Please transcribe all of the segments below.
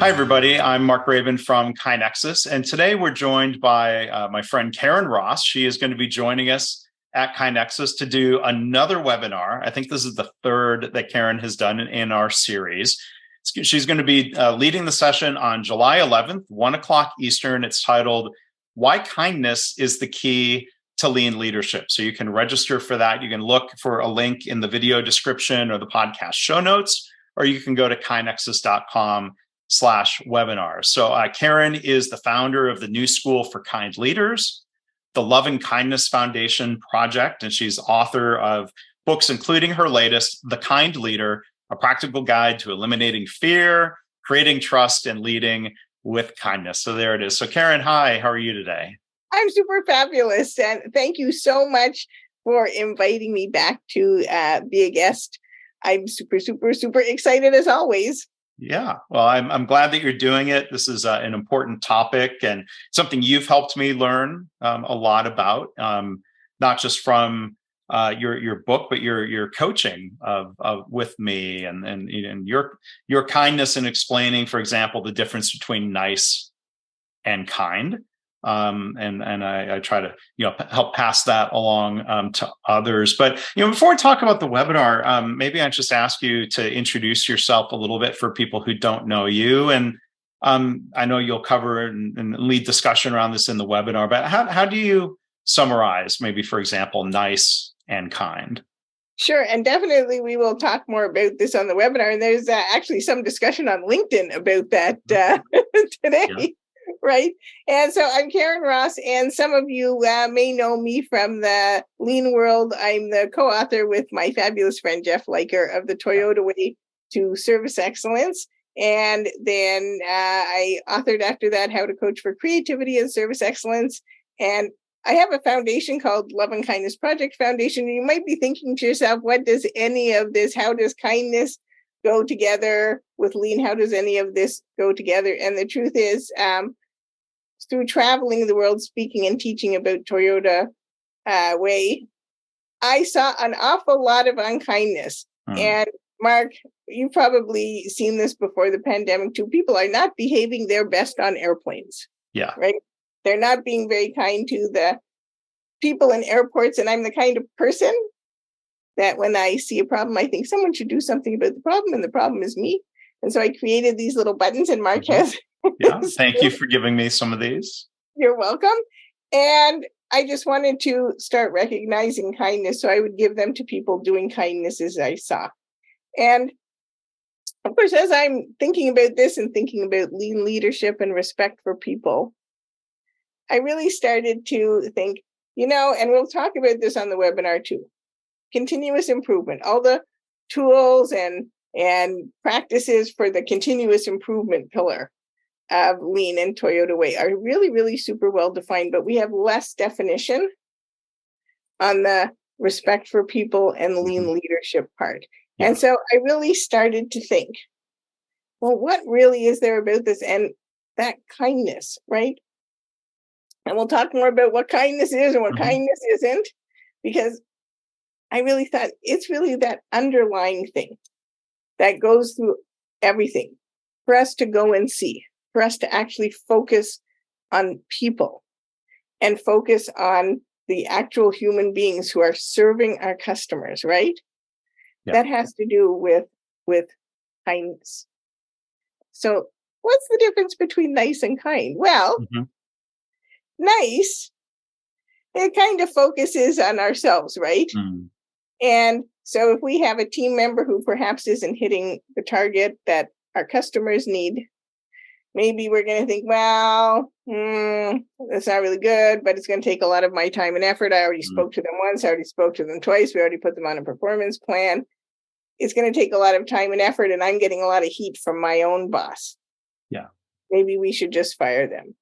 Hi, everybody. I'm Mark Graban from KaiNexus, and today we're joined by my friend Karyn Ross. She is going to be joining us at KaiNexus to do another webinar. I think this is the third that Karyn has done in our series. She's going to be leading the session on July 11th, 1 o'clock Eastern. It's titled, Why Kindness is the Key to Lean Leadership. So you can register for that. You can look for a link in the video description or the podcast show notes, or you can go to kainexus.com/webinar. So Karyn is the founder of the New School for Kind Leaders, the Loving Kindness Foundation project, and she's author of books, including her latest, The Kind Leader, a practical guide to eliminating fear, creating trust, and leading with kindness. So there it is. So Karyn, hi, how are you today? I'm super fabulous. And thank you so much for inviting me back to be a guest. I'm super, super, super excited as always. Yeah, well, I'm glad that you're doing it. This is an important topic and something you've helped me learn a lot about, not just from your book, but your coaching of with me and your kindness in explaining, for example, the difference between nice and kind. And I try to help pass that along to others. But before we talk about the webinar, maybe I just ask you to introduce yourself a little bit for people who don't know you. And I know you'll cover and lead discussion around this in the webinar. But how do you summarize, maybe for example, nice and kind? Sure, and definitely we will talk more about this on the webinar. And there's actually some discussion on LinkedIn about that today. Yeah. Right. And so I'm Karyn Ross, and some of you may know me from the Lean world. I'm the co-author with my fabulous friend, Jeff Liker, of the Toyota Way to Service Excellence. And then I authored after that, How to Coach for Creativity and Service Excellence. And I have a foundation called Love and Kindness Project Foundation. And you might be thinking to yourself, what does any of this, how does kindness go together with lean? How does any of this go together? And the truth is, through traveling the world, speaking and teaching about Toyota Way, I saw an awful lot of unkindness. And Mark, you've probably seen this before the pandemic too. People are not behaving their best on airplanes. Yeah. Right. They're not being very kind to the people in airports. And I'm the kind of person that when I see a problem, I think someone should do something about the problem, and the problem is me. And so I created these little buttons, and Mark has. Yeah, thank you for giving me some of these. You're welcome. And I just wanted to start recognizing kindness, so I would give them to people doing kindness as I saw. And of course, as I'm thinking about this and thinking about lean leadership and respect for people, I really started to think, and we'll talk about this on the webinar too, continuous improvement, all the tools and practices for the continuous improvement pillar of lean and Toyota Way are really, really super well defined, but we have less definition on the respect for people and lean leadership part. Yeah. And so I really started to think, well, what really is there about this and that kindness, right? And we'll talk more about what kindness is and what kindness isn't, because I really thought it's really that underlying thing that goes through everything for us to go and see, for us to actually focus on people and focus on the actual human beings who are serving our customers, right? Yeah. That has to do with kindness. So what's the difference between nice and kind? Well, nice, it kind of focuses on ourselves, right? And so if we have a team member who perhaps isn't hitting the target that our customers need, maybe we're going to think, well, that's not really good, but it's going to take a lot of my time and effort. I already spoke to them once. I already spoke to them twice. We already put them on a performance plan. It's going to take a lot of time and effort, and I'm getting a lot of heat from my own boss. Yeah. Maybe we should just fire them.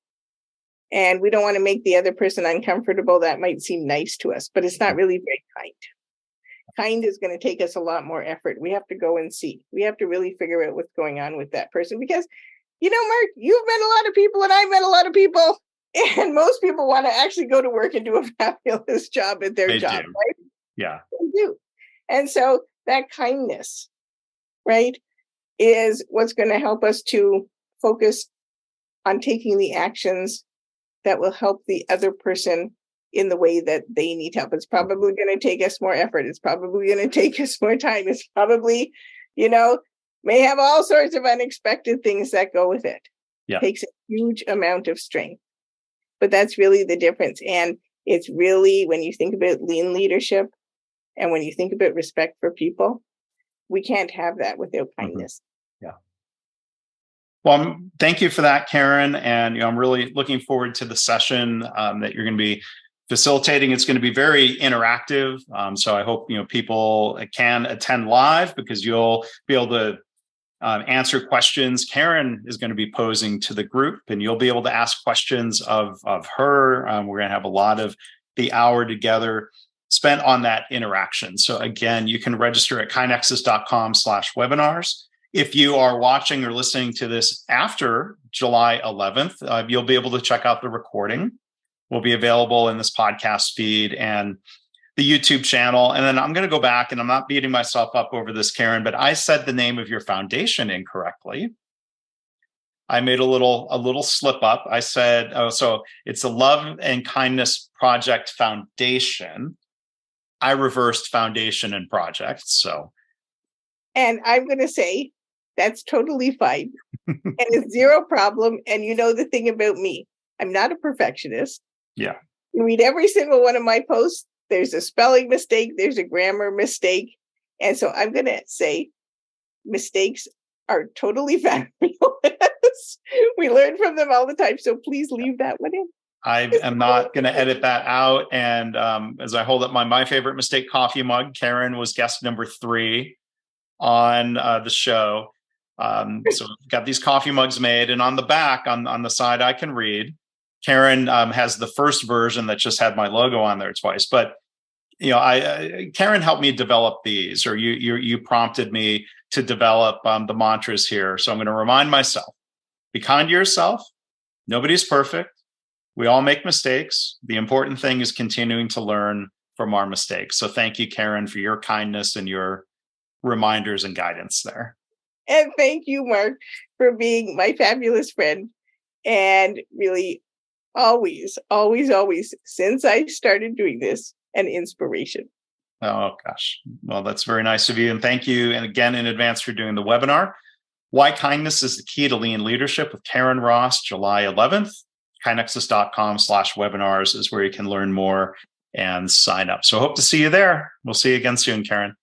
And we don't want to make the other person uncomfortable. That might seem nice to us, but it's not really very kind. Kind is going to take us a lot more effort. We have to go and see. We have to really figure out what's going on with that person, because Mark, you've met a lot of people and I've met a lot of people, and most people want to actually go to work and do a fabulous job at their job, right? Yeah. They do. And so that kindness, right, is what's going to help us to focus on taking the actions that will help the other person in the way that they need help. It's probably going to take us more effort. It's probably going to take us more time. It's probably, may have all sorts of unexpected things that go with it. Yeah. It takes a huge amount of strength. But that's really the difference. And it's really, when you think about lean leadership and when you think about respect for people, we can't have that without kindness. Yeah. Well, thank you for that, Karyn. And I'm really looking forward to the session that you're going to be facilitating. It's going to be very interactive. So I hope people can attend live, because you'll be able to answer questions Karyn is going to be posing to the group, and you'll be able to ask questions of her. We're going to have a lot of the hour together spent on that interaction. So again, you can register at KaiNexus.com/webinars. If you are watching or listening to this after July 11th, you'll be able to check out the recording. Will be available in this podcast feed and the YouTube channel. And then I'm going to go back, and I'm not beating myself up over this, Karyn, but I said the name of your foundation incorrectly. I made a little slip up. I said, so it's the Love and Kindness Project Foundation. I reversed foundation and project. So, and I'm going to say that's totally fine. And it's zero problem. And the thing about me, I'm not a perfectionist. Yeah. You read every single one of my posts. There's a spelling mistake. There's a grammar mistake. And so I'm going to say mistakes are totally fabulous. We learn from them all the time. So please leave that one in. I am not going to edit that out. And as I hold up my favorite mistake coffee mug, Karyn was guest number 3 on the show. So we've got these coffee mugs made, and on the back, on the side, I can read. Karyn has the first version that just had my logo on there twice, but Karyn helped me develop these, or you prompted me to develop the mantras here. So I'm going to remind myself: be kind to yourself. Nobody's perfect. We all make mistakes. The important thing is continuing to learn from our mistakes. So thank you, Karyn, for your kindness and your reminders and guidance there. And thank you, Mark, for being my fabulous friend, and really always, since I started doing this, an inspiration. Oh, gosh. Well, that's very nice of you. And thank you. And again, in advance for doing the webinar, Why Kindness is the Key to Lean Leadership with Karyn Ross, July 11th. KaiNexus.com/webinars is where you can learn more and sign up. So I hope to see you there. We'll see you again soon, Karyn.